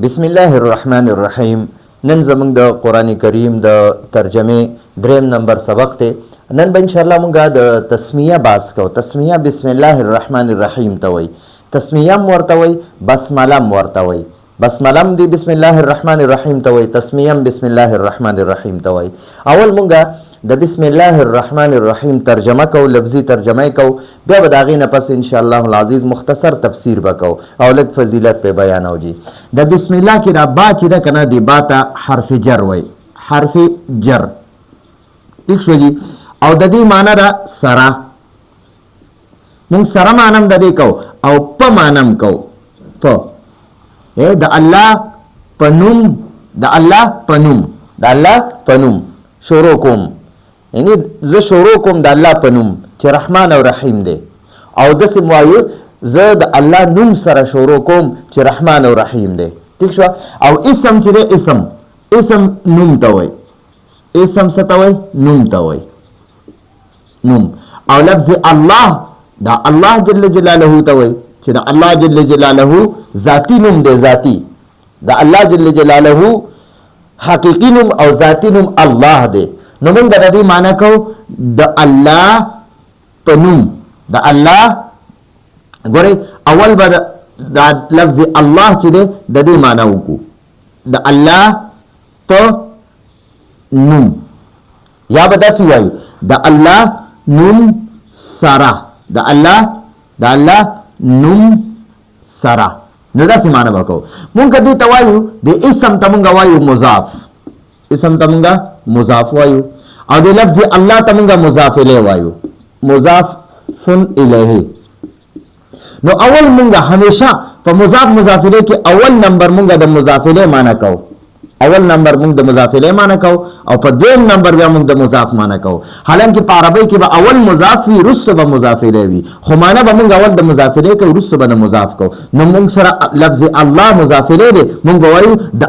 بسم الله الرحمن الرحیم. نن زمونږ د قرآن کریم د ترجمه دریم نمبر سبق ته. نن به انشاءالله مونږه د تسمیه باس کو. تسمیه بسم الله الرحمن الرحیم ته وای. تسمیه ورته وای، بسمله ورته وای. بسمله دی بسم الله الرحمن الرحیم ته وای، تسمیه بسم الله الرحمن الرحیم ته وای. اول مونږه د بسم الله الرحمن الرحیم ترجمه کو، لفظي ترجمه کو، بیا به د هغې نه پس انشاءالله العزیز مختصر تفسیر به کو او لږ فضیلت پې بیانو جي. د بسم الله کې دا با چې ده که نه، د با ته حرف جر وای، حرف جر. ټیک شو جي. او د دې معنی ده سره. مونږ سره معنم د دې کو او په معنم کو. په د الله په نوم، د الله په نوم، د الله په نوم شروع کوم. یعنی زه شروع کوم د الله په نوم چې رحمان او رحیم دی. او داسې وایو زه د الله نوم سره شروع کوم چې رحمان او رحیم دی. ټیک شو. او اسم چې دی، اسم نوم ته وای. اسم څه ته وای؟ نوم ته وای. نوم. او لفظ الله دا الله جل جلاله ته وای چې د الله جل جلاله ذاتی نوم دی. ذاتی د الله جل جلاله حقیقی نوم او ذاتی نوم الله دی. نو موږ د دې معنی کو د الله په نوم. د الله ګورئ اول به د لفظ الله چې دی د دې معنی وکړو، د الله په نوم. یا به داسې وایو د الله نوم سره، د الله نوم سره. نو داسې معنی وکړو. مونږ دې ته وایو د اسم ته مونږ وایو مضاف. اسم ته مونږ مضاف وایو او د لفظ الله ته مونږ مضاف الیه وایو، مضاف الیه. نو اول مونږ همیشه په مضاف الیه کې اول نمبر مونږ د مضاف الیه معنی کو. اول نمبر مونږ د مضاف الیه معنی کو او په دویم نمبر بیا مونږ د مضاف معنی کو. حالانکه په عربی کې به اول مضاف وي، وروسته به مضاف الیه وي، خو معنی به مونږ اول د مضاف الیه کو، وروسته به د مضاف کو. نو مونږ سره لفظ الله مضاف الیه دی. مونږ وایو د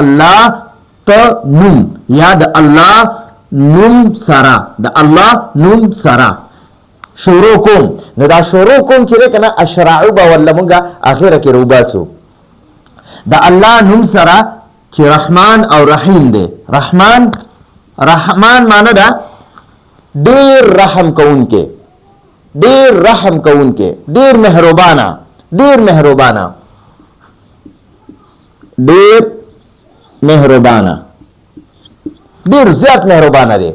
الله ته نوم یا د الله نوم سره، د الله نوم سره شروع کوم. نو دا شروع کوم چې دی که نه اشراعو به ورله مونږ اخره کې روباسو. د الله نوم سره چې رحمان او رحیم دی. رحمان معنی ده ډیر رحم کوونکې، ډیر رحم کوونکې، ډیر مهربانه، ډیر مهربانه، ډیر مهربانه، ډیر زیات مهربانه دی.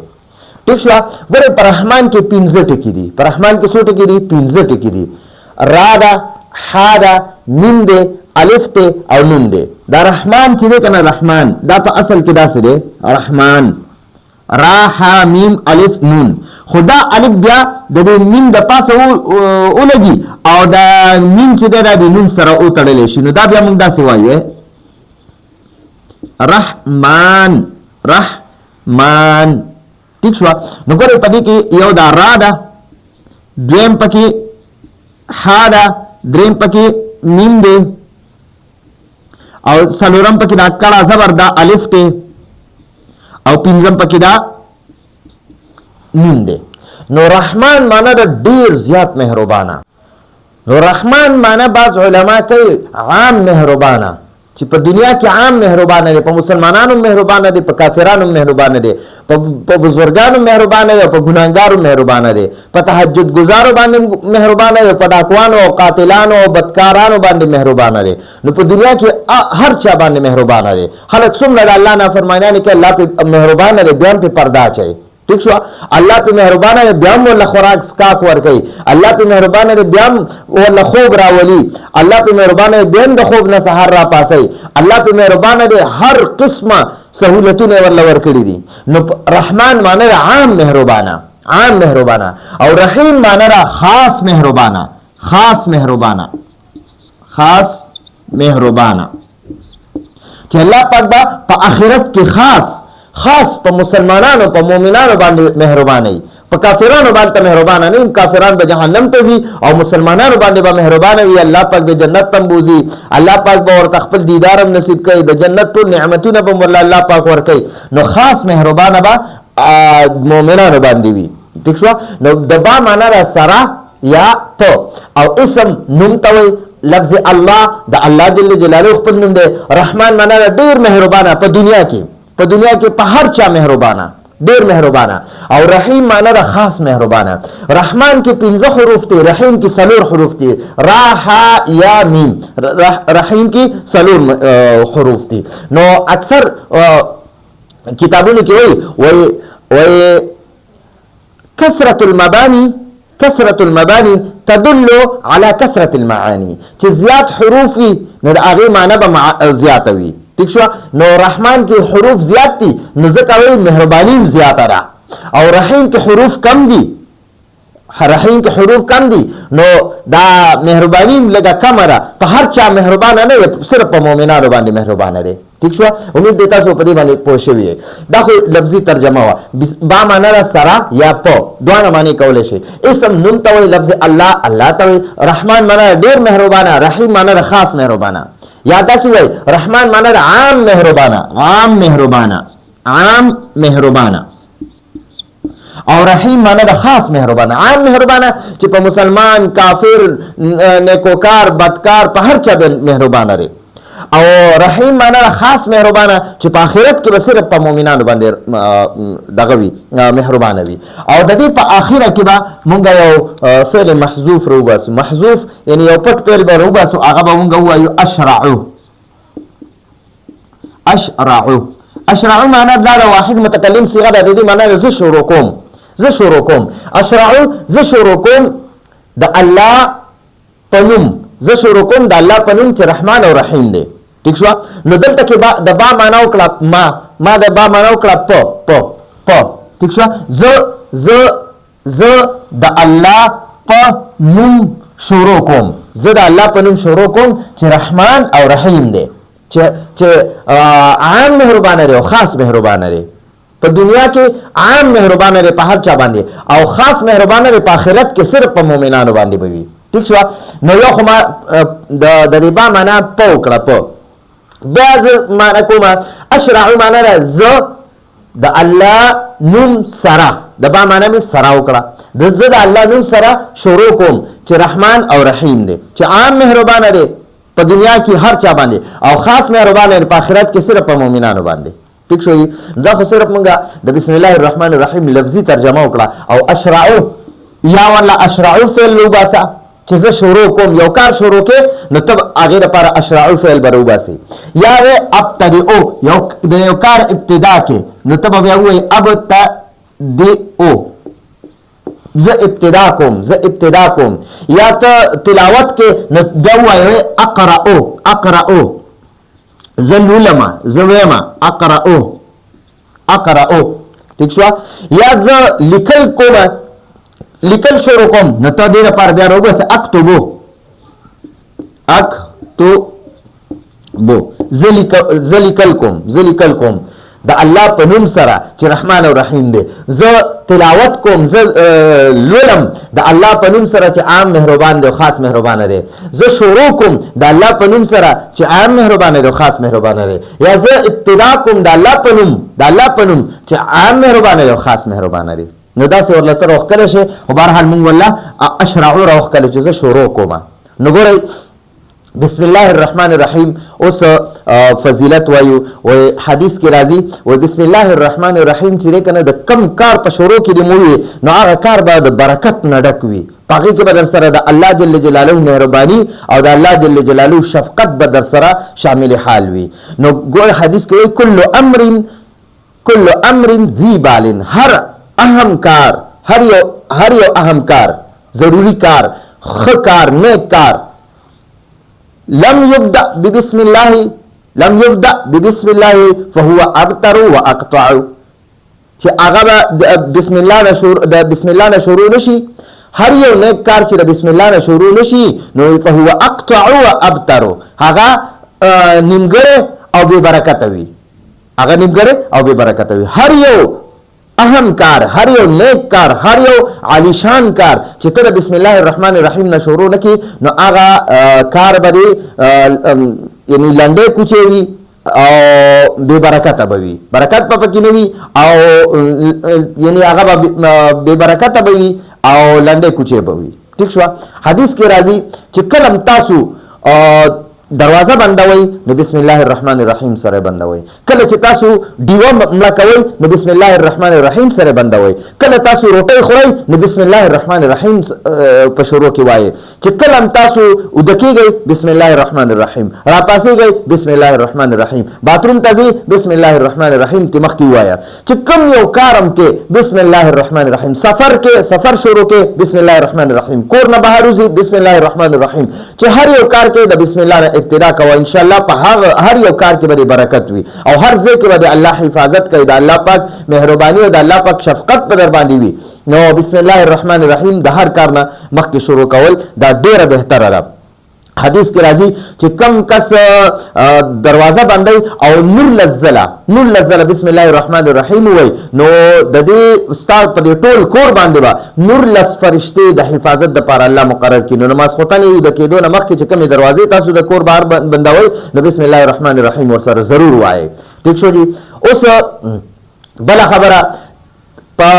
ٹھیک شو. ګوره په رحمان کې 15 ټکي دي. په رحمان کې څو ټکي دي؟ 15 ټکي دي. را ده، ح ده، میم ده، الف ته او نون دی. دا رحمان چې دی کنه، رحمان دا په اصل کې داسې دی، رحمان را ح میم الف نون. خدا الف بیا د دې میم د پاسه ولګي او دا میم چې دی دا د نون سره او تړلی شي. نو دا بیا موږ داسې وایو رحمان. ټیک شو. نو ګورئ په دې کې یو دا را ده، دویم پکې ح ده، دریم پکې میم دی او څلورم پکې دا کړه زبر دا الف ته او پنځم پکې دا نون دی. نو رحمان معنی دا ډیر زیات مهربانه. نو رحمان معنی بعض علما کوي عام مهربانه، چې په دنیا کې عام مهربانه دی، په مسلمانانو مهربانه دی، په کافرانو مهربانه دی، په بزرګانو مهربانه دی، په ګناهګارو مهربانه دی، په تهجد گزارو باندې مهربانه دی، په ډاکوانو او قاتلانو او بدکارانو باندې مهربانه دی. نو په دنیا کې هر چا باندې مهربانه دی. خلک څومره د الله نافرمانیانې کوي، الله پې مهربانه دی، بیا هم پې پرده اچوي. ٹھیک شو. الله پې مهربانه دی، بیا هم ورله خوراک سکاک ورکوي. الله پې مهربانه دی، بیا هم ورله خوب راولي. الله پې مهربانه دی، بیا هم د خوب نه سحر را پاسوي. الله پې مهربانه دی، هر قسمه سهولتونه ورله ورکړي دي. نو رحمان معنی ده عام مهربانه، عام مهربانه. او رحیم معنی ده خاص مهربانه، خاص مهربانه، خاص مهربانه. چې الله پاک به په آخرت کې خاص په مسلمانانو په مؤمنانو باندې مهربانه، په کافرانو باندې مهربانه نه. کافران به جهنم ته ځي او مسلمانانو باندې به مهربانه وي. الله پاک به جنت ته بوزي. الله پاک به ورته خپل دیدار هم نصیب کوي. د جنت ټول نعمتونه به الله پاک ورکوي. نو خاص مهربانه به مؤمنانو باندې وي. ٹھیک شو. نو د با معنا را سره یا په او اسم نوم ته وي لفظ الله د الله جل جلاله خپل نوم دی. رحمان معنا ډیر مهربانه په دنیا کې په هر چا مهربانه، ډیر مهربانه. او رحیم معنا د خاص مهربانه. رحمان کې 15 حروف دي، رحیم کې 4 حروف دي. را ها یا میم. رحیم کې 4 حروف دي. نو اکثر کتابونو کې وایي کثرت المبانی تدل على کثرت المعانی، چې زیات حروف وي نو د هغې معنی به زیاته وي. ٹھیک شو. نو رحمان کې حروف زیات دي نو ځکه وایي مهرباني هم زیاته ده. او رحیم کې حروف کم دي نو دا مهرباني هم لږه کمه ده. په هر چا مهربانه نه دی، صرف په مؤمنانو باندې مهربانه دی. ٹھیک شو. امید دی تاسو په دې باندې پوه شوي یې. دا خو لفظي ترجمه وه. با معنا ده سره یا په، دواړه معنی کولی شي. اسم نوم ته وایي، لفظ الله ته وایي. رحمان معنا ډېر مهربانه، رحیم معنا ده خاص مهربانه. یا داسې وایي رحمان معنا ده عام مهربانه او رحیم معنا ده خاص مهربانه. عام مهربانه چې په مسلمان، کافر، نیکوکار، بدکار په هر چا مهربانه دی. او رحیم معنا خاص مهربانه چې په آخرت کې به صرف په مؤمنانو باندې دغه وي، مهربانه وي. او د دې په آخره کې به مونږ یو فعل محذوف راوباسو. محذوف یعنی یو پټ فعل به راوباسو، هغه به مونږ ووایو اشرعو معنا دا د واحد متکلم صيغه ده. د دې معنا زه شروع کوم. اشرعو زه شروع کوم د الله په نوم، زه شروع کوم د الله په نوم چې رحمان او رحیم دی. ٹھیک شو. نو دلته کې د با معنا وکړه ما د با معنا وکړه په. ٹھیک شو. زه د الله په نوم شروع کوم. زه د الله په نوم شروع کوم چې رحمان او رحیم دی، چې عام مهربانه دی او خاص مهربانه دی. په دنیا کې عام مهربانه دی په هر چا باندې، او خاص مهربانه دی په آخرت کې صرف په مؤمنانو باندې به وي. ٹھیک شو. نو یو خو ما د دې با معنا په وکړه په. بیا زه معنا کومه اشرعو معنا ده زه د الله نوم سره، د با معنا مې سره وکړه. زه د الله نوم سره شروع کوم چې رحمان او رحیم دی، چې عام مهربانه دی په دنیا کې هر چا باندې، او خاص مهربانه دی په آخرت کې صرف په مؤمنانو باندې. ٹھیک شو. دا خو صرف مونږه د بسم الله الرحمن الرحیم لفظي ترجمه وکړه. او اشرعو یا والله اشرعو فعل وباسه چې زه شروع کوم، یو کار شروع کې نو تب هغې دپاره اشرعو فعل به راوباسي. یا ابتدئو د یو کار ابتدا کې نو ته به بیا ووایي ابتدئو، زه ابتدا کوم. یا ته تلاوت کې نو بیا ووایي اقرأو، زه لولمه، زه ویمه اقرأو. ٹھیک شو. یا زه لیکل شروع کوم نو ته دې لپاره بیا راوباسه اکتبو. زه لیکل کوم د الله په نوم سره چې رحمان او رحیم دی. زه تلاوت کوم، زه لولم د الله په نوم سره چې عام مهربان دی او خاص مهربانه دی. زه شروع کوم د الله په نوم سره چې عام مهربانه دی او خاص مهربانه دی. یا زه ابتدا کوم د الله په نوم چې عام مهربانه دی او خاص مهربانه دی. نو داسې ورلته راوښکلی شي. خو بهرحال مونږ والله اشرعو راوښکلی چې زه شروع کوم. نو ګورئ بسم الله الرحمن الرحیم اوس فضیلت وایو. و حدیث کې راځي و بسم الله الرحمن الرحیم چې دی که نه د کم کار په شروع کې دې مو وي نو هغه کار به د برکت نه ډک وي. په هغې کې به در سره د الله جل جلاله مهرباني او د الله جل جلاله شفقت به در سره شامل حال وي. نو ګور حدیث کې وایي کل امر ذی بال، هر اهم کار، هر یو اهم کار، ضروری کار، ښه کار، نیک کار، لم يبدأ ببسم الله فهو ابتر و اقطع، چې هغه بسم الله نه شروع نشي. هر یو نیک کار چې د بسم الله نه شروع نشي نو فهو اقطع و ابتر، هغه نیمګړی او بې برکته وي. هر یو اهم کار، هر یو نیک کار، هر یو عالیشان کار چې ته د بسم الله الرحمن الرحیم نه شروع نکړي نو هغه کار به دې یعنی لنډې کوچې وي او بې برکته به وي، برکت به پکې نه وي، او یعنی هغه به بې برکته به وي او لنډې کوچې به وي. ٹھیک شو. حدیث کې راځي چې کله تاسو دروازه بندوي نو بسم الله الرحمن الرحیم سره بندوي. کله چې تاسو دیوه مړه کوئ نو بسم الله الرحمن الرحیم سره بندوي. کله تاسو روټۍ خورئ نو بسم الله الرحمن الرحیم په شروع کې وایي. چې کله تاسو ودکیږئ بسم الله الرحمن الرحیم، را پاسېږئ بسم الله الرحمن الرحیم، باتروم ته ځئ بسم الله الرحمن الرحیم کې مخکې ووایه. چې کوم یو کارم کې بسم الله الرحمن الرحیم، سفر شروع کې بسم الله الرحمن الرحیم، کور نه بهر وځئ بسم الله الرحمن الرحیم. چې هر یو کار کې د بسم الله ابتدا کوه، ان شاء الله په هر یو کار کې به برکت وي او هر ځای کې به الله حفاظت کوي، د الله پاک مهرباني او د الله پاک شفقت په در باندې وي. نو بسم الله الرحمن الرحیم د هر کار نه مخکې شروع کول دا ډیره بهتره ده. حدیث کې راځي چې کم کس دروازه بندي او نور لزله بسم الله الرحمن الرحیم وای نو د دې استاد په ټول کور باندې با نور لس فرشتي د حفاظت د پر الله مقرر کینو. نماز خوتنه د کېدو نه مخکې چې کومې دروازې تاسو د کور بهر بندوي نو بسم الله الرحمن الرحیم ورسره ضرور وای. ٹھیک شو جی. اوس بل خبره په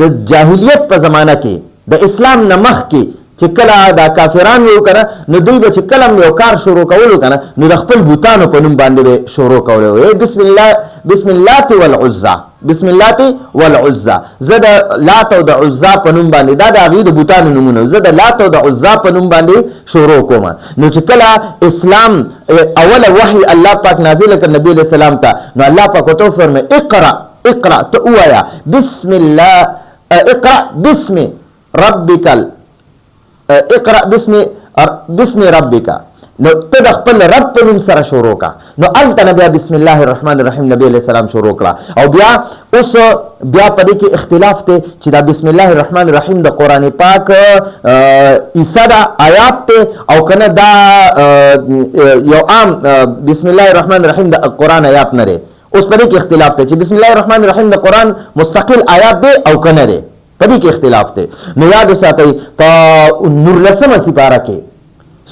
د جاهلیت په زمانہ کې د اسلام نه مخکې چې کله دا کافران یو کنه نو دوی به چې کله یو کار شروع کولو کنه نو د خپل بوتانو په نوم باندې به شروع کولو. بسم الله والعزى، بسم الله والعزى، زه د لات او د عزى په نوم باندې دا د هغوی د بوتانو نومونه، زه د لات او د عزى په نوم باندې شروع کوم. نو چې کله اسلام اوله وحی الله پاک نازل کړ نبی علیہ السلام ته نو الله پاک ورته فرمایي اقرا ته ووایه بسم الله، اقرا بسم ربک، اقرا بسم ربک. نو ته د خپل رب په نوم سره شروع کا. نو الته بیا بسم الله الرحمن الرحیم نبی علیہ السلام شروع کړه. او بیا اوس بیا په دې کې اختلاف ته چې دا بسم الله الرحمن الرحیم د قران پاک عیسی دا آیات ته او کنه دا یو عام بسم الله الرحمن الرحیم د قران آیات نه لري. اوس په دې کې اختلاف ته چې بسم الله الرحمن الرحیم د قران مستقل آیات دی او کنه دی، په دې کې اختلاف دی. نو یاد وساتئ په 19 سپاره کې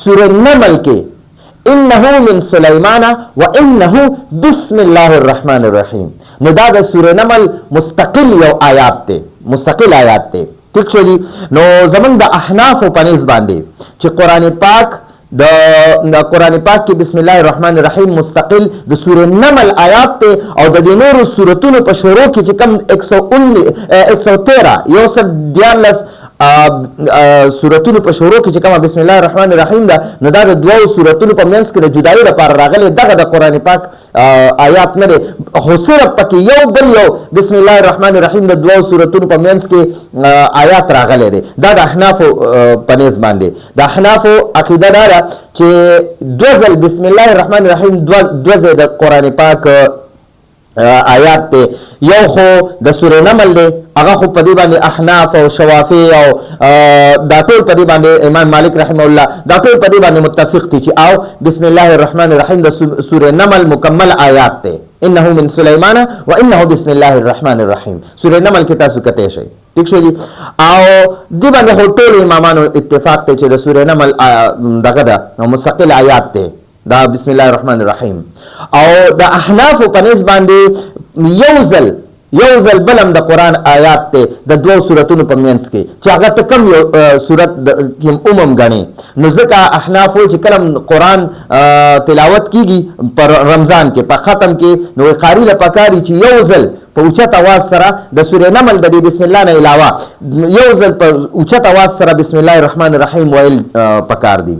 سورہ نمل کې انه من سلیمان و انه بسم الله الرحمن الرحیم. نو دا د سورہ نمل مستقل یو آیات دی، مستقل آیات دی. ٹھیک شو جی. نو زمونږ د احناف په نسبت باندې چې قران پاک د قران پاک کې بسم الله الرحمن الرحیم مستقل د سورہ نمل آیات ته او د نورو سورتونو په شروع کې چې کم 113 یو سل دیالس سورتونو په شروع کې چې کومه بسم الله الرحمن الرحیم ده نو دا د دوو سورتونو په منځ کې د جدایي لپاره راغلي دغه د قران پاک آیات نه دي، خو صرف پکې یو بل یو بسم الله الرحمن الرحیم د دوو سورتونو په منځ کې آیات راغلي دي. دا د احناف په نسبت باندې د احناف عقیده دا ده چې دوزل بسم الله الرحمن الرحیم دوزل د قران پاک آیات ته یو خو د سورې نمل دی هغه خو په دې باندې احناف او شوافی او دا ټول په دې باندې امام مالک رحمه الله دا ټول په دې باندې متفق دي چې او بسم الله الرحمن الرحیم د سورې نمل مکمل آیات ته انه من سلیمان و انه بسم الله الرحمن الرحیم. سورې نمل کې تاسو کته شي. ٹھیک شو جی. او دې باندې ټول امامانو اتفاق ته چې د سورې نمل دغه دا مستقل آیات ته دا بسم الله الرحمن الرحیم. او د احناف په نسبت باندې یو ځل بلم د قران آیات ته د دوو سورتونو په منځ کې چې هغه ته کم یو سورت کې غني. نو ځکه احناف چې کلم قران تلاوت کیږي پر رمضان کې په ختم کې نو قاری له پکاري چې یو ځل په اوچت आवाज سره د سورې نمل د بسم الله نه علاوه یو ځل په اوچت आवाज سره بسم الله الرحمن الرحیم ویل پکار دي.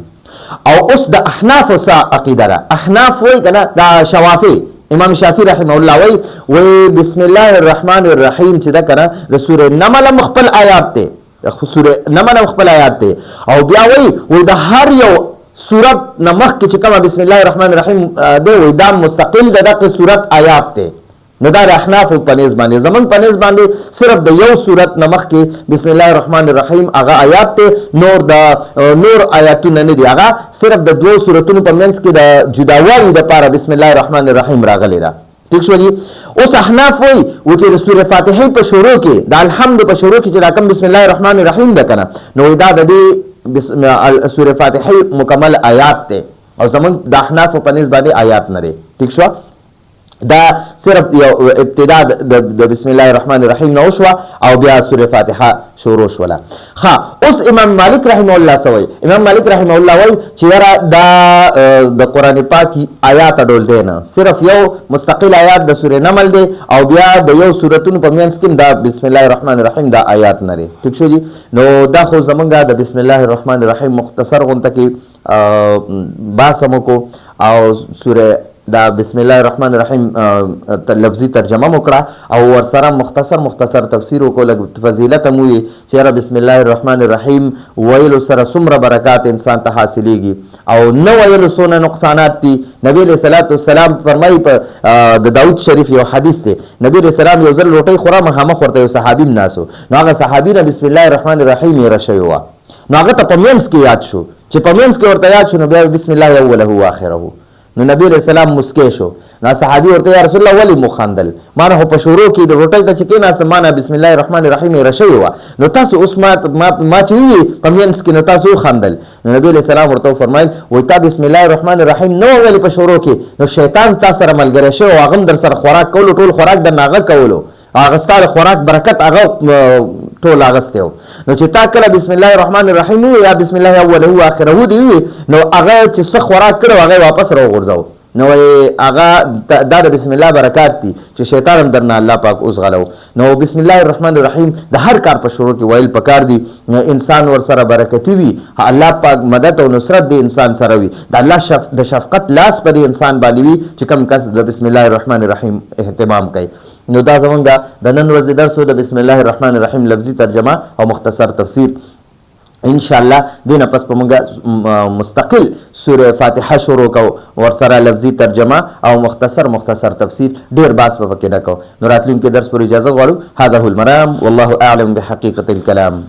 او اوس د احناف سا عقیده ده. احناف وای کنه دا شوافی امام شافعی رحمه الله وی بسم الله الرحمن الرحیم چې دا کنه د سورې نمل مخبل آیات ته سورې نمل مخبل آیات ته او بیا وی د هر یو سورت نمخ کې چې کومه بسم الله الرحمن الرحیم دی وی دا مستقل دغه سورت آیات ته. نو دا د احناف په نسبت باندې زمون په نسبت باندې صرف د یو سورت نمخ کې بسم الله الرحمن الرحیم هغه آیات ته نور آیاتونه نه دي، هغه صرف د دوو سورتونو په منځ کې د جداوالي لپاره بسم الله الرحمن الرحیم راغلی ده. ټیک شو دي. اوس احناف وای و چې سورې فاتحه په شروع کې د الحمد په شروع کې چې راکم بسم الله الرحمن الرحیم ده کنه نو دا د دې سورې فاتحه مکمل آیات ته او زمون د احناف په نسبت باندې آیات نه لري. ټیک شو. دا صرف یو ابتدا د بسم الله الرحمن الرحیم نو شو او بیا سوره فاتحه شروع شوله. ها اوس امام مالک رحمه الله سوی امام مالک رحمه الله وای چې یاره دا د قران پاک آیات ډول دی نه، صرف یو مستقل آیات د سوره نمل دی او بیا د یو سورتون په منځ کې دا بسم الله الرحمن الرحیم دا آیات نه لري. ٹھیک شو جی. نو دا خو زمونږه د بسم الله الرحمن الرحیم مختصر غونته کې باسمو کو او سوره دا بسم الله الرحمن الرحیم لفظي ترجمه وکړه او ورسره مختصر تفسیر وکړه. فضیلت مو چې را بسم الله الرحمن الرحیم ویلو سره څومره برکات انسان ته حاصلېږي او نو ویلو څونه نقصانات دي. نبی علیہ الصلوۃ والسلام فرمایي په د داود شریف یو حدیث دی، نبی علیہ السلام یو ځل روټۍ خورا مخامخ ورته یو صحابي ناسو، نو هغه صحابي نه بسم الله الرحمن الرحیم یې راشوی و، نو هغه ته په منځ کې یاد شو، چې په منځ کې ورته یاد شو نو بیا بسم الله اوله و اخره. نو نبی علیہ السلام مسکی شو، نو صحابي ورته یا رسول الله ولی مخاندل، ما نه په شروع کې د روټۍ ته چې کېناسته ما نه بسم الله الرحمن الرحیم یې راشوی و، نو تاسو اوس ما چې وی په منځ کې نو تاسو وخاندل. نو نبی علیہ السلام ورته فرمایل وای تا بسم الله الرحمن الرحیم نو ویل په شروع کې، نو شیطان تاسو سره ملګری شو او هغه در سره خوراک کولو، ټول خوراک د ناغه کولو، هغه ستاره خوراک برکت هغه ټول اغسته. نو چې تا کله بسم الله الرحمن الرحیم یا بسم الله اوله و اخره دی نو هغه چې څه خوراک کړو هغه واپس راوغورځاو، نو هغه دا د بسم الله برکات دي چې شیطان هم درنه الله پاک اوس غلو. نو بسم الله الرحمن الرحیم د هر کار په شروع کې ویل پکار دي، انسان ور سره برکتی وي، الله پاک مدد او نصرت د انسان سره وي، د الله د شفقت لاس په انسان باندې وي چې کم کس د بسم الله الرحمن الرحیم اهتمام کوي. نو دا زمونږ د نن ورځې درس د بسم الله الرحمن الرحیم لفظي ترجمه او مختصر تفسیر. ان شاء الله دینه پس په موږ مستقل سوره فاتحه شروع کو ورسره لفظي ترجمه او مختصر تفسیر، ډیر باس په کې نه کو. نو راتلونکي درس پر اجازه غواړو. هذا هو المرام والله اعلم بحقيقه الكلام.